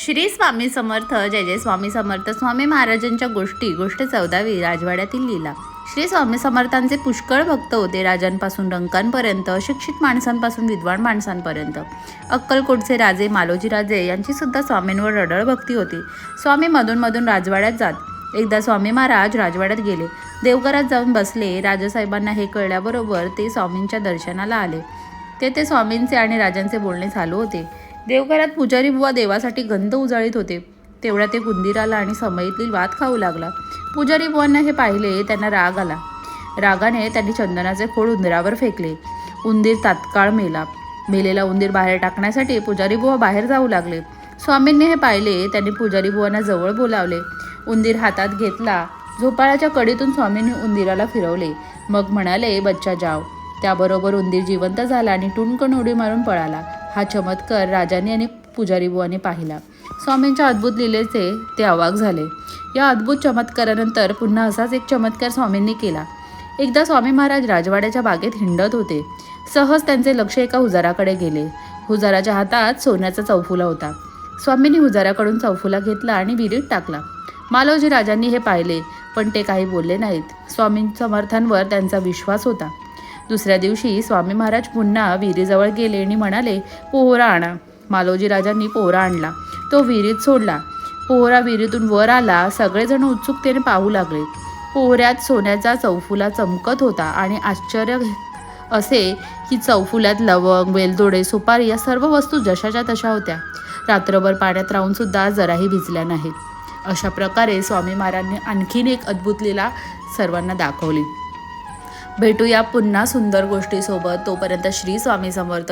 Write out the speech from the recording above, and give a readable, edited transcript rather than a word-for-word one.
श्री स्वामी समर्थ. जय जय स्वामी समर्थ. स्वामी महाराजांच्या गोष्ट 14वी. राजवाड्यातील लीला. श्री स्वामी समर्थांचे पुष्कळ भक्त होते. राजांपासून रंकांपर्यंत, अशिक्षित माणसांपासून विद्वान माणसांपर्यंत. अक्कलकोटचे राजे मालोजी राजे यांची सुद्धा स्वामींवर रडळ भक्ती होती. स्वामी मधून मधून राजवाड्यात जात. एकदा स्वामी महाराज राजवाड्यात गेले. देवघरात जाऊन बसले. राजसाहेबांना हे कळल्याबरोबर ते स्वामींच्या दर्शनाला आले. तेथे स्वामींचे आणि राजांचे बोलणे चालू होते. देवघरात पुजारी बुवा देवासाठी गंध उजाळीत होते. तेवढ्यात एक उंदीर आला आणि समईतील वात खाऊ लागला. पुजारी बुवांना हे पाहिले. त्यांना राग आला. रागाने त्यांनी चंदनाचे खोड उंदरावर फेकले. उंदीर तात्काळ मेला. मेलेला उंदीर बाहेर टाकण्यासाठी पुजारी बुवा बाहेर जाऊ लागले. स्वामींनी हे पाहिले. त्यांनी पुजारी बुवांना जवळ बोलावले. उंदीर हातात घेतला. झोपाळ्याच्या कडीतून स्वामींनी उंदीराला फिरवले. मग म्हणाले, बच्चा जाव. त्याबरोबर उंदीर जिवंत झाला आणि टुणकन उडी मारून पळाला. हा चमत्कार राजांनी आणि पुजारी बुवांनी पाहिला. स्वामींच्या अद्भुत लीलेचे ते अवाक झाले. या अद्भुत चमत्कारानंतर पुन्हा असाच एक चमत्कार स्वामींनी केला. एकदा स्वामी महाराज राजवाड्याच्या बागेत हिंडत होते. सहज त्यांचे लक्ष एका हुजाराकडे गेले. हुजाराच्या हातात सोन्याचा चौफुला होता. स्वामींनी हुजाराकडून चौफुला घेतला आणि विहिरीत टाकला. मालोजी राजांनी हे पाहिले, पण ते काही बोलले नाहीत. स्वामी समर्थांवर त्यांचा विश्वास होता. दुसऱ्या दिवशी स्वामी महाराज पुन्हा विहिरीजवळ गेले आणि म्हणाले, पोहरा आणा. मालोजी राजांनी पोहरा आणला. तो विहिरीत सोडला. पोहरा विहिरीतून वर आला. सगळेजण उत्सुकतेने पाहू लागले. पोहऱ्यात सोन्याचा चौफुला चमकत होता आणि आश्चर्य असे की चौफुल्यात लवंग, वेलदोडे, सुपारी या सर्व वस्तू जशाच्या तशा होत्या. रात्रभर पाण्यात राहून सुद्धा जराही भिजल्या नाहीत. अशा प्रकारे स्वामी महाराजांनी आणखीन एक अद्भुत लीला सर्वांना दाखवली. भेटूया पुन्हा सुंदर गोष्टीसोबत. तोपर्यंत श्री स्वामी समर्थ.